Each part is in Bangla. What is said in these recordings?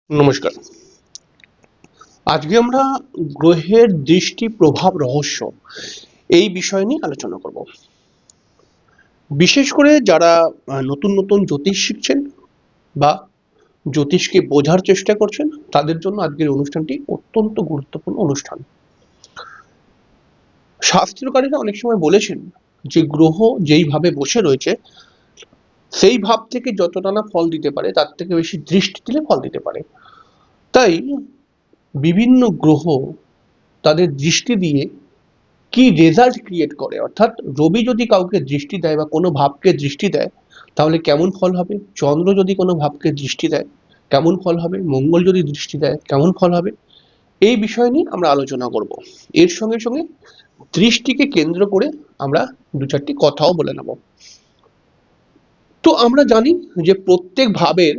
নমস্কার। আজকে আমরা গ্রহের দৃষ্টি প্রভাব রহস্য এই বিষয় নিয়ে আলোচনা করব। বিশেষ করে যারা নতুন নতুন জ্যোতিষ শিখছেন বা জ্যোতিষকে বোঝার চেষ্টা করছেন তাদের জন্য আজকের অনুষ্ঠানটি অত্যন্ত গুরুত্বপূর্ণ অনুষ্ঠান। শাস্ত্রকারীরা অনেক সময় বলেছেন যে গ্রহ যেইভাবে বসে রয়েছে সেই ভাব থেকে যতটা না ফল দিতে পারে তার থেকে বেশি দৃষ্টি দিলে ফল দিতে পারে। তাই বিভিন্ন গ্রহ তাদের দৃষ্টি দিয়ে কি রেজাল্ট ক্রিয়েট করে, অর্থাৎ রবি যদি কাউকে দৃষ্টি দেয় বা কোনো ভাবকে দৃষ্টি দেয় তাহলে কেমন ফল হবে, চন্দ্র যদি কোনো ভাবকে দৃষ্টি দেয় কেমন ফল হবে, মঙ্গল যদি দৃষ্টি দেয় কেমন ফল হবে, এই বিষয় নিয়ে আমরা আলোচনা করব। এর সঙ্গে সঙ্গে দৃষ্টিকে কেন্দ্র করে আমরা দু চারটি কথাও বলে নেব। তো আমরা জানি যে প্রত্যেক ভাবের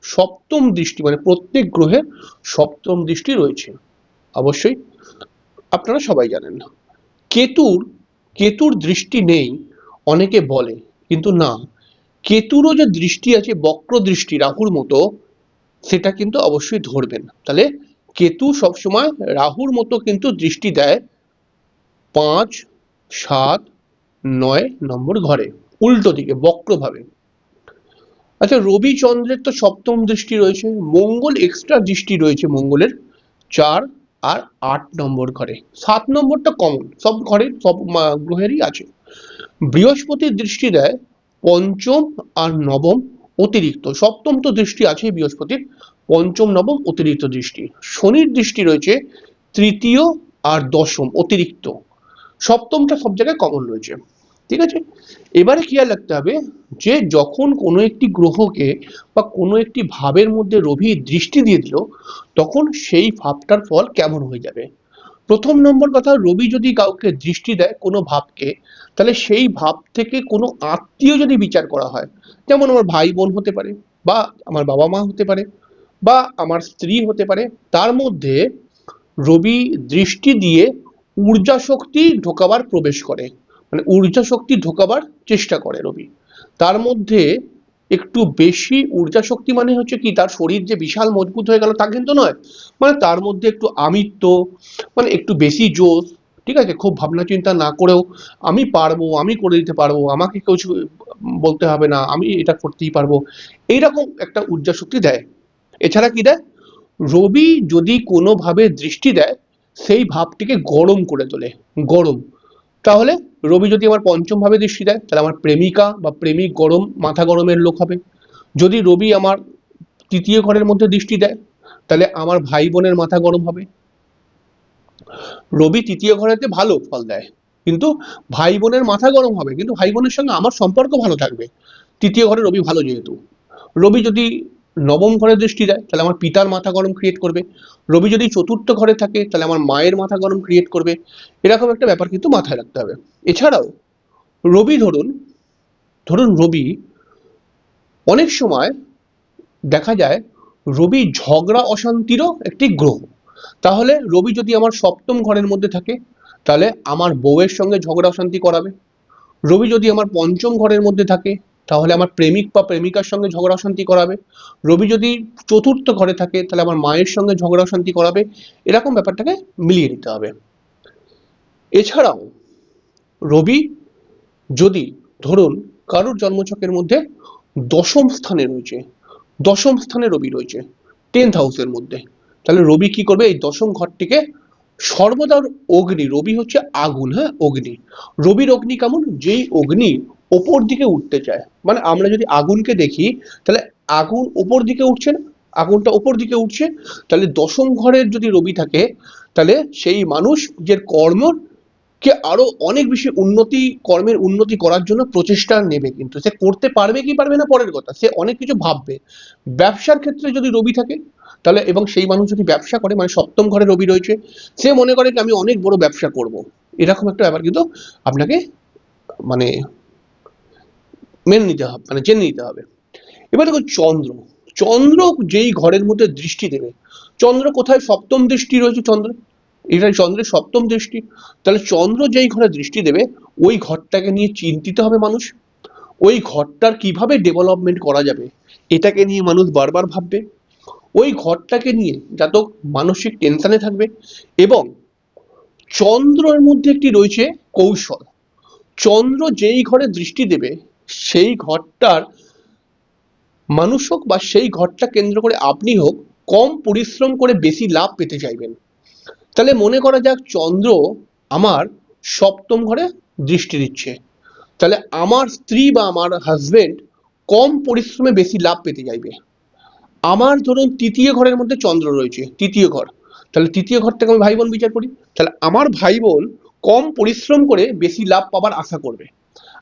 সপ্তম দৃষ্টি, মানে প্রত্যেক গ্রহের সপ্তম দৃষ্টি রয়েছে, অবশ্যই আপনারা সবাই জানেন। কেতুর দৃষ্টি নেই অনেকে বলে, কিন্তু না, কেতুরও যে দৃষ্টি আছে বক্র দৃষ্টি রাহুর মতো, সেটা কিন্তু অবশ্যই ধরবেন। তাহলে কেতু সবসময় রাহুর মতো কিন্তু দৃষ্টি দেয় 5, 7, 9 নম্বর ঘরে, উল্টো দিকে বক্রভাবে। আচ্ছা, রবি চন্দ্রের তো সপ্তম দৃষ্টি রয়েছে, মঙ্গল এক্সট্রা দৃষ্টি রয়েছে মঙ্গলের 4 আর 8 নম্বর ঘরে, 7 নম্বরটা কমন, সব ঘরে সব গ্রহেরই আছে। বৃহস্পতির দৃষ্টি দেয় পঞ্চম আর নবম অতিরিক্ত, সপ্তম তো দৃষ্টি আছে বৃহস্পতির, পঞ্চম নবম অতিরিক্ত দৃষ্টি। শনির দৃষ্টি রয়েছে তৃতীয় আর দশম অতিরিক্ত, সপ্তমটা সব জায়গায় কমন রয়েছে। ঠিক আছে, এবারে খেয়াল রাখতে হবে যে যখন কোনো একটি গ্রহকে বা কোনো একটি ভাবের মধ্যে রবি দৃষ্টি দিয়ে দিল তখন সেই ভাবটার ফল কেমন হয়ে যাবে। প্রথম নম্বর কথা, রবি যদি কাউকে দৃষ্টি দেয় কোনো ভাবকে, তাহলে সেই ভাব থেকে কোনো আত্মীয় যদি বিচার করা হয়, যেমন আমার ভাই বোন হতে পারে বা আমার বাবা মা হতে পারে বা আমার স্ত্রী হতে পারে, তার মধ্যে রবি দৃষ্টি দিয়ে ঊর্জা শক্তি ঢোকাবার প্রবেশ করে, মানে ঊর্জা শক্তি ঢোকাবার চেষ্টা করে রবি। তার মধ্যে একটু বেশি ঊর্জা শক্তি মানে হচ্ছে কি, তার শরীর যে বিশাল মজবুত হয়ে গেল তা কিন্তু নয়, মানে তার মধ্যে একটু আমিত্ব, মানে একটু বেশি জোশ, ঠিক আছে, খুব ভাবনা চিন্তা না করেও আমি পারবো, আমি করে দিতে পারবো, আমাকে কেউ বলতে হবে না, আমি এটা করতেই পারবো, এইরকম একটা ঊর্জা শক্তি দেয়। এছাড়া কি দেয়, রবি যদি কোনোভাবে দৃষ্টি দেয় সেই ভাবটিকে গরম করে তোলে, গরম। তাহলে রবি যদি আমার পঞ্চম ভাবে দৃষ্টি দেয় তাহলে আমার প্রেমিকা বা প্রেমিক গরম, মাথা গরমের লোক হবে। যদি রবি আমার তৃতীয় ঘরের মধ্যে দৃষ্টি দেয় তাহলে আমার ভাই বোনের মাথা গরম হবে। রবি তৃতীয় ঘরেতে ভালো ফল দেয়, কিন্তু ভাই বোনের মাথা গরম হবে, কিন্তু ভাই বোনের সঙ্গে আমার সম্পর্ক ভালো থাকবে, তৃতীয় ঘরে রবি ভালো যেহেতু। রবি যদি নবম ঘরে দৃষ্টি দেয় তাহলে আমার পিতার মাথা গরম ক্রিয়েট করবে। রবি যদি চতুর্থ ঘরে থাকে তাহলে আমার মায়ের মাথা গরম ক্রিয়েট করবে। এরকম একটা ব্যাপার কিন্তু মাথায় রাখতে হবে। এছাড়াও রবি ধরুন ধরুন রবি অনেক সময় দেখা যায় রবি ঝগড়া অশান্তিরও একটি গ্রহ। তাহলে রবি যদি আমার সপ্তম ঘরের মধ্যে থাকে তাহলে আমার বউয়ের সঙ্গে ঝগড়া অশান্তি করাবে। রবি যদি আমার পঞ্চম ঘরের মধ্যে থাকে তাহলে আমার প্রেমিক বা প্রেমিকার সঙ্গে ঝগড়া অশান্তি করাবে। রবি যদি চতুর্থ ঘরে থাকে তাহলে আমার মায়ের সঙ্গে ঝগড়া অশান্তি করাবে। এরকম ব্যাপারটাকে মিলিয়ে নিতে হবে। এছাড়াও রবি যদি ধরুন কারোর জন্মছকের মধ্যে দশম স্থানে রয়েছে, দশম স্থানে রবি রয়েছে 10th হাউসের মধ্যে, তাহলে রবি কি করবে, এই দশম ঘরটিকে সর্বদা অগ্নি, রবি হচ্ছে আগুন, হ্যাঁ অগ্নি, রবির অগ্নি কেমন, যেই অগ্নি ওপর দিকে উঠতে চায়, মানে আমরা যদি আগুনকে দেখি তাহলে আগুন ওপর দিকে উঠছে না, আগুনটা ওপর দিকে উঠছে, তাহলে দশম ঘরের যদি রবি থাকে তাহলে সেই মানুষ যে কর্ম কে আরো অনেক বেশি উন্নতি, কর্মের উন্নতি করার জন্য প্রচেষ্টা নেবে, কিন্তু সে করতে পারবে কি পারবে না পরের কথা, সে অনেক কিছু ভাববে। ব্যবসার ক্ষেত্রে যদি রবি থাকে তাহলে, এবং সেই মানুষ যদি ব্যবসা করে, মানে সপ্তম ঘরে রবি রয়েছে, সে মনে করে কি আমি অনেক বড় ব্যবসা করব, এরকম একটা ব্যাপার কিন্তু আপনাকে মানে মেনে নিতে হবে, মানে জেনে নিতে হবে। এবার দেখুন চন্দ্র, চন্দ্র যেই ঘরের মধ্যে দৃষ্টি দেবে, চন্দ্র কোথায়, সপ্তম দৃষ্টি রয়েছে চন্দ্র, এটা চন্দ্রের সপ্তম দৃষ্টি, তাহলে চন্দ্র যেই ঘরে দৃষ্টি দেবে ওই ঘরটাকে নিয়ে চিন্তিত হবে মানুষ, ওই ঘরটার কিভাবে ডেভেলপমেন্ট করা যাবে এটাকে নিয়ে মানুষ বারবার ভাববে, ওই ঘরটাকে নিয়ে জাতক মানসিক টেনশনে থাকবে। এবং চন্দ্রের মধ্যে একটি রয়েছে কৌশল। চন্দ্র যেই ঘরে দৃষ্টি দেবে সেই ঘরটার মানুষ হোক বা সেই ঘরটা কেন্দ্র করে আপনি হোক, কম পরিশ্রম করে বেশি লাভ পেতে চাইবেন। তাহলে মনে করা যাক চন্দ্র আমার সপ্তম ঘরে দৃষ্টি দিচ্ছে, তাহলে আমার স্ত্রী বা আমার হাজবেন্ড কম পরিশ্রমে বেশি লাভ পেতে চাইবে। আমার ধরুন তৃতীয় ঘরের মধ্যে চন্দ্র রয়েছে, তৃতীয় ঘর, তাহলে তৃতীয় ঘর থেকে আমি ভাই বোন বিচার করি, তাহলে আমার ভাই বোন কম পরিশ্রম করে বেশি লাভ পাবার আশা করবে।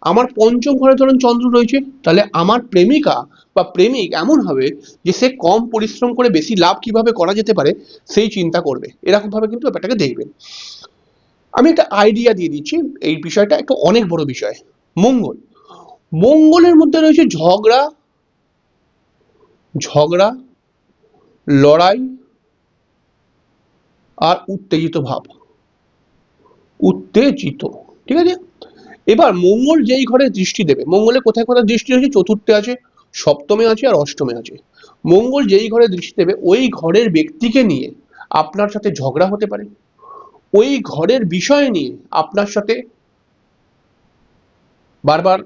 আমার পঞ্চম ঘরে ধরুন চন্দ্র রয়েছে, তাহলে আমার প্রেমিকা বা প্রেমিক এমন হবে যে সে কম পরিশ্রম করে বেশি লাভ কিভাবে করা যেতে পারে সেই চিন্তা করবে। এরকম ভাবে কিন্তু ব্যাপারটাকে দেখবেন। আমি একটা আইডিয়া দিয়ে দিচ্ছি, এই বিষয়টা একটা অনেক বড় বিষয়। মঙ্গল, মঙ্গলের মধ্যে রয়েছে ঝগড়া, ঝগড়া, লড়াই আর উত্তেজিত ভাব, উত্তেজিত, ঠিক আছে। এবার মঙ্গল যেই ঘরে দৃষ্টি দেবে, মঙ্গলের কোথায় কোথায় দৃষ্টি আছে, চতুর্থে আছে, সপ্তমে আছে আর অষ্টমে আছে। মঙ্গল যেই ঘরে দৃষ্টি দেবে ওই ঘরের ব্যক্তিকে নিয়ে আপনার সাথে ঝগড়া হতে পারে, ওই ঘরের বিষয় নিয়ে আপনার সাথে বারবার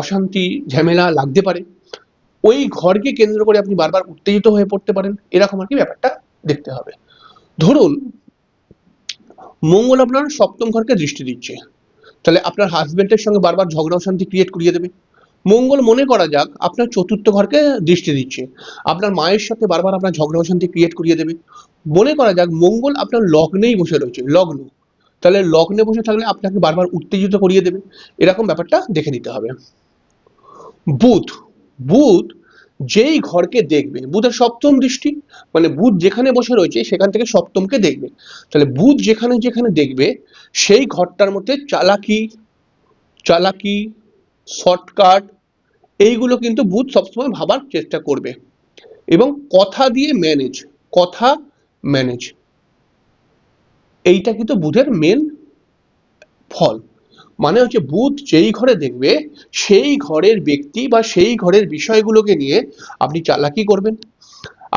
অশান্তি ঝামেলা লাগতে পারে, ওই ঘরকে কেন্দ্র করে আপনি বারবার উত্তেজিত হয়ে পড়তে পারেন, এরকম আর কি ব্যাপারটা দেখতে হবে। ধরুন মঙ্গল আপনার সপ্তম ঘরকে দৃষ্টি দিচ্ছে, তাহলে আপনার হাজবেন্ডের সঙ্গে বারবার ঝগড়া অশান্তি ক্রিয়েট করিয়ে দেবে। মঙ্গল মনে করা যাক আপনার চতুর্থ ঘরকে দৃষ্টি দিচ্ছে, আপনার মায়ের সাথে বারবার আপনার ঝগড়া অশান্তি ক্রিয়েট করিয়ে দেবে। মনে করা যাক মঙ্গল আপনার লগ্নেই বসে রয়েছে, লগ্ন, তাহলে লগ্নে বসে থাকলে আপনাকে বারবার উত্তেজিত করিয়ে দেবে, এরকম ব্যাপারটা দেখে নিতে হবে। বুধ, বুধ যেই ঘরকে দেখবে, বুধের সপ্তম দৃষ্টি, মানে বুধ যেখানে বসে রয়েছে সেখান থেকে সপ্তমকে দেখবে, তাহলে বুধ যেখানে যেখানে দেখবে সেই ঘরটার মধ্যে চালাকি, চালাকি, শর্টকাট, এইগুলো কিন্তু বুধ সবসময় ভাবার চেষ্টা করবে। এবং কথা দিয়ে ম্যানেজ, কথা ম্যানেজ, এইটা কিন্তু বুধের মেন ফল। মানে হচ্ছে বুধ যেই ঘরে দেখবে সেই ঘরের ব্যক্তি বা সেই ঘরের বিষয়গুলোকে নিয়ে আপনি চালাকি করবেন,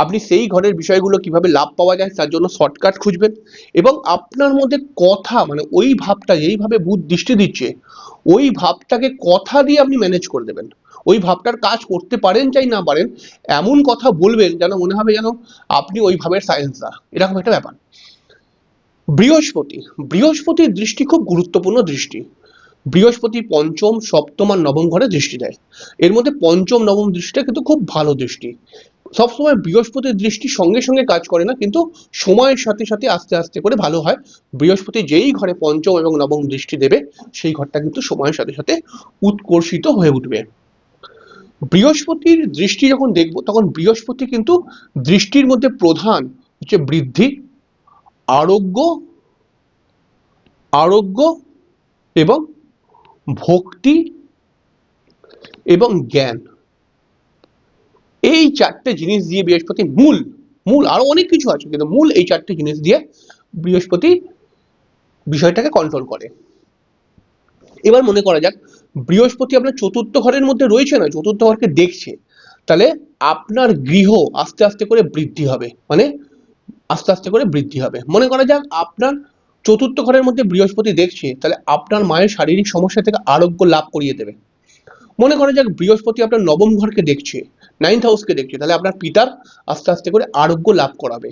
আপনি সেই ঘরের বিষয়গুলো কিভাবে লাভ পাওয়া যায় তার জন্য শর্টকাট খুঁজবেন। এবং আপনার মধ্যে কথা, মানে ওই ভাবটা যেইভাবে বুধ দৃষ্টি দিচ্ছে ওই ভাবটাকে কথা দিয়ে আপনি ম্যানেজ করে দেবেন, ওই ভাবটার কাজ করতে পারেন চাই না পারেন এমন কথা বলবেন যেন মনে হবে যেন আপনি ওই ভাবের সায়েন্সদা, এরকম একটা ব্যাপার। বৃহস্পতি, বৃহস্পতির দৃষ্টি খুব গুরুত্বপূর্ণ দৃষ্টি। বৃহস্পতি পঞ্চম, সপ্তম আর নবম ঘরে দৃষ্টি দেয়, এর মধ্যে পঞ্চম নবম দৃষ্টিটা কিন্তু খুব ভালো দৃষ্টি। সবসময় বৃহস্পতির দৃষ্টি সঙ্গে সঙ্গে কাজ করে না, কিন্তু সময়ের সাথে সাথে আস্তে আস্তে করে ভালো হয়। বৃহস্পতি যেই ঘরে পঞ্চম এবং নবম দৃষ্টি দেবে সেই ঘরটা কিন্তু সময়ের সাথে সাথে উৎকর্ষিত হয়ে উঠবে। বৃহস্পতির দৃষ্টি যখন দেখব তখন বৃহস্পতি কিন্তু দৃষ্টির মধ্যে প্রধান হচ্ছে বৃদ্ধি, আরোগ্য, আরোগ্য এবং ভক্তি এবং জ্ঞান, এই চারটে জিনিস দিয়ে বৃহস্পতি মূল, মূল আরো অনেক কিছু আছে কিন্তু মূল এই চারটে জিনিস দিয়ে বৃহস্পতি বিষয়টাকে কন্ট্রোল করে। এবার মনে করা যাক বৃহস্পতি আপনার চতুর্থ ঘরের মধ্যে রয়েছে না, চতুর্থ ঘরকে দেখছে, তাহলে আপনার গৃহ আস্তে আস্তে করে বৃদ্ধি হবে, মানে আস্তে আস্তে করে বৃদ্ধি হবে। মনে করা যাক আপনার চতুর্থ ঘরের মধ্যে বৃহস্পতি দেখছে, তাহলে আপনার মায়ের শারীরিক সমস্যা থেকে আরোগ্য লাভ করিয়ে দেবে। মনে করা যাক বৃহস্পতি আপনার নবম ঘরকে দেখছে, নাইন্থ হাউসকে দেখছে, তাহলে আপনার পিতার আস্তে আস্তে করে আরোগ্য লাভ করাবে।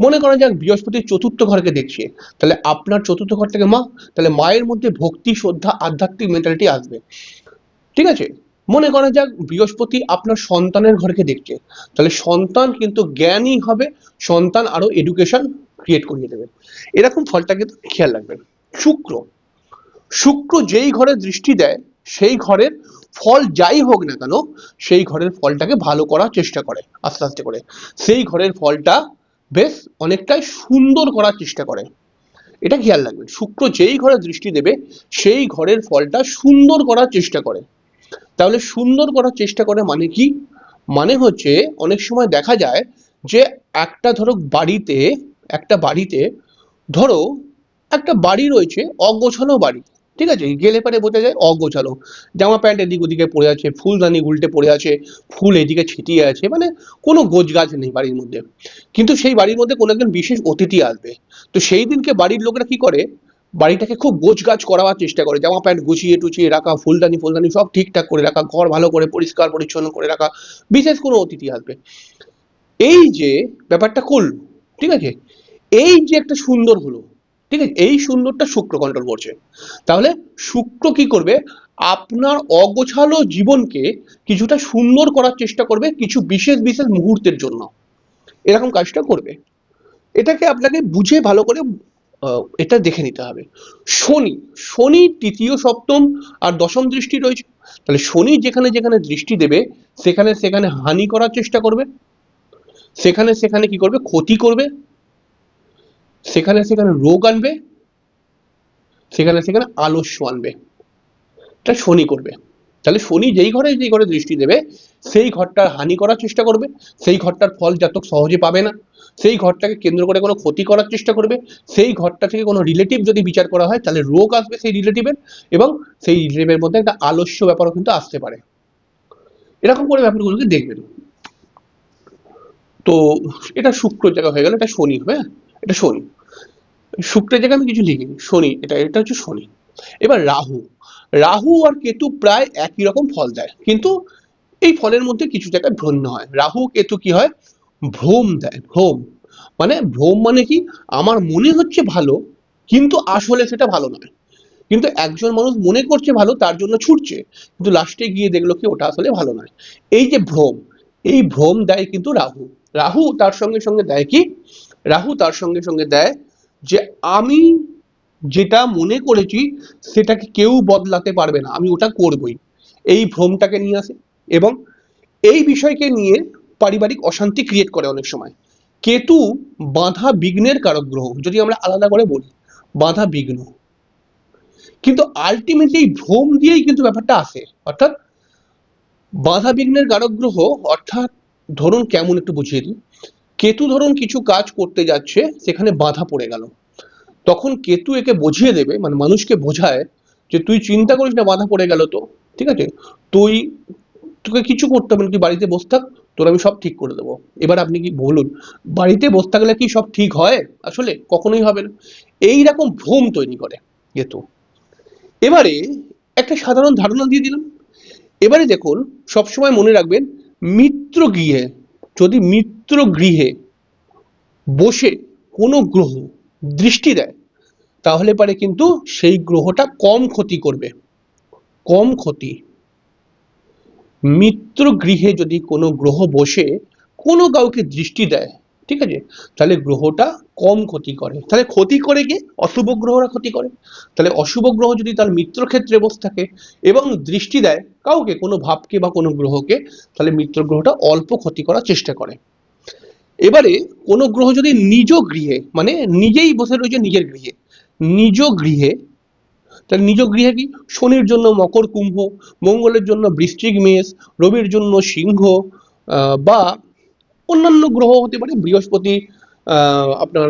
মনে করা যাক বৃহস্পতি চতুর্থ ঘরকে দেখছে, তাহলে আপনার চতুর্থ ঘর থেকে মা, তাহলে মায়ের মধ্যে ভক্তি, শ্রদ্ধা, আধ্যাত্মিক মেন্টালিটি আসবে, ঠিক আছে। মনে করা যাক বৃহস্পতি আপনার সন্তানের ঘরকে দেখছে, তাহলে সন্তান কিন্তু জ্ঞানী হবে, সন্তান আরো এডুকেশন ক্রিয়েট করিয়ে দেবে, এরকম ফলটা কিন্তু খেয়াল রাখবেন। শুক্র, শুক্র যেই ঘরে দৃষ্টি দেয় সেই ঘরের ফল যাই হোক না কেন সেই ঘরের ফলটাকে ভালো করার চেষ্টা করে আস্তে আস্তে করে, সেই ঘরের ফলটা বেশ অনেকটাই সুন্দর করার চেষ্টা করে, এটা খেয়াল রাখবেন। শুক্র যেই ঘরে দৃষ্টি দেবে সেই ঘরের ফলটা সুন্দর করার চেষ্টা করে। তাহলে সুন্দর করার চেষ্টা করে মানে কি, মানে হচ্ছে অনেক সময় দেখা যায় যে একটা ধরো বাড়িতে, একটা বাড়িতে ধরো একটা বাড়ি রয়েছে অগোছালো বাড়ি, ঠিক আছে, গেলে পরে বোঝা যায় অগোছালো, জামা প্যান্ট এদিক ওদিকে পড়ে আছে, ফুলদানি উল্টে পড়ে আছে, ফুল এদিকে ছিটিয়ে আছে, মানে কোনো গোছগাছ নেই বাড়ির মধ্যে। কিন্তু সেই বাড়ির মধ্যে কোনো একজন বিশেষ অতিথি আসবে, তো সেই দিনকে বাড়ির লোকেরা কি করে, বাড়িটাকে খুব গোছগাছ করাবার চেষ্টা করে, জামা প্যান্ট গুছিয়ে টুছিয়ে রাখা, ফুলদানি সব ঠিকঠাক করে রাখা, ঘর ভালো করে পরিষ্কার পরিচ্ছন্ন করে রাখা, বিশেষ কোনো অতিথি আসবে। এই যে ব্যাপারটা করলো, ঠিক আছে, এই যে একটা সুন্দর হলো, ঠিক আছে, এই সুন্দরটা শুক্র কন্ট্রোল করছে। তাহলে শুক্র কি করবে, আপনার অগোছালো জীবনকে কিছুটা সুন্দর করার চেষ্টা করবে কিছু বিশেষ বিশেষ মুহূর্তের জন্য, এরকম কাজটা করবে। এটাকে আপনাকে বুঝে ভালো করে এটা দেখে নিতে হবে। শনি, শনি তৃতীয় সপ্তম আর দশম দৃষ্টি রয়েছে, তাহলে শনি যেখানে যেখানে দৃষ্টি দেবে সেখানে সেখানে হানি করার চেষ্টা করবে, সেখানে সেখানে কি করবে, ক্ষতি করবে, সেখানে সেখানে রোগ আনবে, সেখানে সেখানে আলস্য আনবে, এটা শনি করবে। তাহলে শনি যেই ঘরে দৃষ্টি দেবে সেই ঘরটার হানি করার চেষ্টা করবে, সেই ঘরটার ফল জাতক সহজে পাবে না, সেই ঘরটাকে কেন্দ্র করে কোনো ক্ষতি করার চেষ্টা করবে, সেই ঘরটা থেকে কোনো রিলেটিভ যদি বিচার করা হয় তাহলে রোগ আসবে সেই রিলেটিভের, এবং সেই রিলেটিভের মধ্যে একটা আলস্য ব্যাপারও কিন্তু আসতে পারে। এরকম করে ব্যাপারগুলোকে দেখবেন। তো এটা শুক্র জায়গা হয়ে গেল, এটা শনি হবে, এটা শনি। শুক্রের জায়গায় আমি কিছু লিখিনি, শনি, এটা হচ্ছে শনি। এবার রাহু, রাহু আর কেতু প্রায় একই রকম ফল দেয়, কিন্তু এই ফলের মধ্যে কিছু জায়গায় ভিন্ন হয়। রাহু কেতু কি হয়, ভ্রম দেয়, ভ্রম মানে, ভ্রম মানে কি, আমার মনে হচ্ছে ভালো কিন্তু আসলে সেটা ভালো নয়, কিন্তু একজন মানুষ মনে করছে ভালো তার জন্য ছুটছে, কিন্তু লাস্টে গিয়ে দেখলো কি ওটা আসলে ভালো নয়। এই যে ভ্রম, এই ভ্রম দেয় কিন্তু রাহু। রাহু তার সঙ্গে সঙ্গে দেয় কি, রাহু তার সঙ্গে সঙ্গে দেয় যে আমি যেটা মনে করেছি সেটাকে কেউ বদলাতে পারবে না, আমি ওটা করবই, এই ভ্রমটাকে নিয়ে আসে। এবং এই বিষয়কে নিয়ে পারিবারিক অশান্তি ক্রিয়েট করে অনেক সময়। কেতু বাধা বিঘ্নের কারক গ্রহ, যদি আমরা আলাদা করে বলি, বাধা বিঘ্ন, কিন্তু আলটিমেটলি এই ভ্রম দিয়েই কিন্তু ব্যাপারটা আসে। অর্থাৎ বাধা বিঘ্নের কারক গ্রহ, অর্থাৎ ধরুন কেমন একটু বুঝিয়ে দিই, কেতু ধরুন কিছু কাজ করতে যাচ্ছে, সেখানে বাধা পড়ে গেল, তখন কেতু একে বুঝিয়ে দেবে, মানে মানুষকে বোঝায় যে তুই চিন্তা করিস না, বাধা পড়ে গেল তো, ঠিক আছে, তুই, তোকে কিছু করতে হবে না, তুই বাড়িতে বসে থাক, তোর আমি সব ঠিক করে দেবো। এবার আপনি কি বলুন, বাড়িতে বসে থাকলে কি সব ঠিক হয়? আসলে কখনোই হবে না। এইরকম ভ্রম তৈরি করে কেতু। এবারে একটা সাধারণ ধারণা দিয়ে দিলাম। এবারে দেখুন, সবসময় মনে রাখবেন, মিত্র গৃহে, যদি মিত্র গৃহে বসে কোনো গ্রহ দৃষ্টি দেয় তাহলে পারে কিন্তু সেই গ্রহটা কম ক্ষতি করবে, কম ক্ষতি। মিত্র গৃহে যদি কোনো গ্রহ বসে কোনো কাউকে দৃষ্টি দেয়, ঠিক আছে, তাহলে গ্রহটা কম ক্ষতি করে। তাহলে ক্ষতি করে কে, অশুভ গ্রহরা ক্ষতি করে। তাহলে অশুভ গ্রহ যদি তার মিত্র ক্ষেত্রে বসে থাকে এবং দৃষ্টি দেয় কাউকে, কোনো ভাবকে বা কোনো গ্রহকে, তাহলে মিত্র গ্রহটা অল্প ক্ষতি করার চেষ্টা করে। এবারে কোনো গ্রহ যদি নিজ গৃহে, মানে নিজেই বসে রয়েছে নিজের গৃহে, নিজ গৃহে, তাহলে নিজ গৃহে কি, শনির জন্য মকর কুম্ভ, মঙ্গলের জন্য বৃশ্চিক মেষ, রবির জন্য সিংহ, বা অন্যান্য গ্রহ হতে পারে, বৃহস্পতি আপনার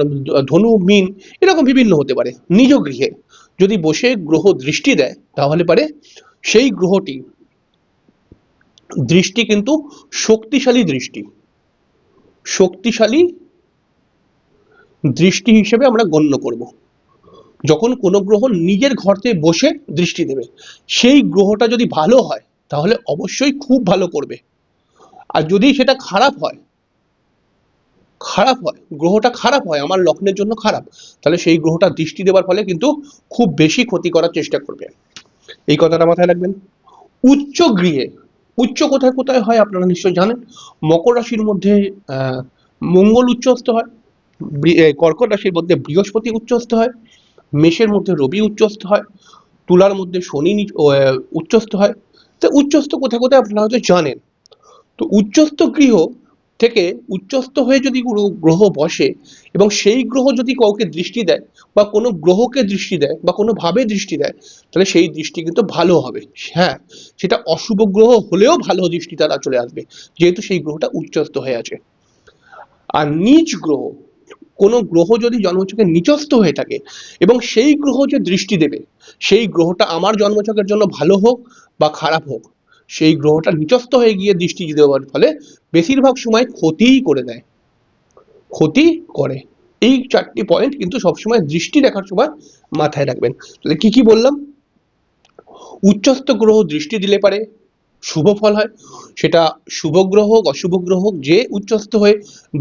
ধনু মীন, এরকম বিভিন্ন হতে পারে। নিজ গৃহে যদি বসে গ্রহ দৃষ্টি দেয় তাহলে পারে সেই গ্রহটি দৃষ্টি কিন্তু শক্তিশালী দৃষ্টি, শক্তিশালী দৃষ্টি হিসেবে আমরা গণ্য করব। যখন কোনো গ্রহ নিজের ঘরতে বসে দৃষ্টি দেবে, সেই গ্রহটা যদি ভালো হয় তাহলে অবশ্যই খুব ভালো করবে। আর যদি সেটা খারাপ হয়, গ্রহটা খারাপ হয়, আমার লগ্নের জন্য খারাপ, তাহলে সেই গ্রহটা দৃষ্টি দেওয়ার ফলে কিন্তু খুব বেশি ক্ষতি করার চেষ্টা করবে। এই কথাটা মাথায় রাখবেন। উচ্চ গৃহে, উচ্চ কোথায় কোথায় হয় আপনারা নিশ্চয় জানেন। মকর রাশির মধ্যে মঙ্গল উচ্চস্থ হয়, কর্কট রাশির মধ্যে বৃহস্পতি উচ্চস্থ হয়, মেষের মধ্যে রবি উচ্চস্থ হয়, তুলার মধ্যে শনি উচ্চস্থ হয়। তো উচ্চস্থ কোথায় কোথায় আপনারা হয়তো জানেন। তো উচ্চস্থ গৃহ থেকে উচ্চস্থ হয়ে যদি কোনো গ্রহ বসে এবং সেই গ্রহ যদি কাউকে দৃষ্টি দেয় বা কোনো গ্রহকে দৃষ্টি দেয় বা কোনো ভাবে দৃষ্টি দেয়, তাহলে সেই দৃষ্টি কিন্তু ভালো হবে। হ্যাঁ, সেটা অশুভ গ্রহ হলেও ভালো দৃষ্টি তারা চলে আসবে, যেহেতু সেই গ্রহটা উচ্চস্থ হয়ে আছে। আর নিজ গ্রহ, কোনো গ্রহ যদি জন্মছকে নিচস্থ হয়ে থাকে এবং সেই গ্রহ যে দৃষ্টি দেবে, সেই গ্রহটা আমার জন্মছকের জন্য ভালো হোক বা খারাপ হোক, সেই গ্রহটা নিচস্থ হয়ে গিয়ে দৃষ্টি দেওয়ার ফলে বেশিরভাগ সময় ক্ষতিই করে দেয়, ক্ষতি করে। এই 4টি পয়েন্ট কিন্তু সবসময় দৃষ্টি দেখার সময় মাথায় রাখবেন। তাহলে কি কি বললাম? উচ্চস্থ গ্রহ দৃষ্টি দিলে পারে শুভ ফল হয়, সেটা শুভ গ্রহ হোক অশুভ গ্রহ হোক, যে উচ্চস্থ হয়ে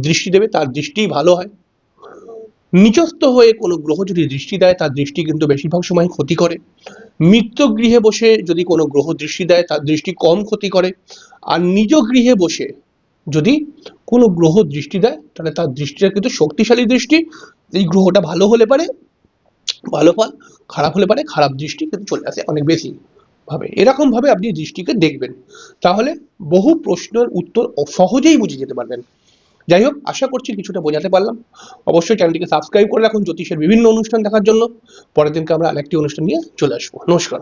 দৃষ্টি দেবে তার দৃষ্টি ভালো হয়। নিচস্থ হয়ে কোনো গ্রহ যদি দৃষ্টি দেয় তার দৃষ্টি কিন্তু বেশিরভাগ সময় ক্ষতি করে। মিত্র গৃহে বসে যদি কোনো গ্রহ দৃষ্টি দেয় তার দৃষ্টি কম ক্ষতি করে। আর নিজ গৃহে বসে যদি কোনো গ্রহ দৃষ্টি দেয় তাহলে তার দৃষ্টিটা কিন্তু শক্তিশালী দৃষ্টি, এই গ্রহটা ভালো হলে পারে ভালো ফল, খারাপ হলে পারে খারাপ দৃষ্টি কিন্তু চলে আসে অনেক বেশি ভাবে। এরকম ভাবে আপনি দৃষ্টিকে দেখবেন, তাহলে বহু প্রশ্নের উত্তর সহজেই বুঝে যেতে পারবেন। যাই হোক, আশা করছি কিছুটা বোঝাতে পারলাম। অবশ্যই চ্যানেলটিকে সাবস্ক্রাইব করে রাখুন জ্যোতিষের বিভিন্ন অনুষ্ঠান দেখার জন্য। পরের দিনকে আমরা আরেকটি অনুষ্ঠান নিয়ে চলে আসবো। নমস্কার।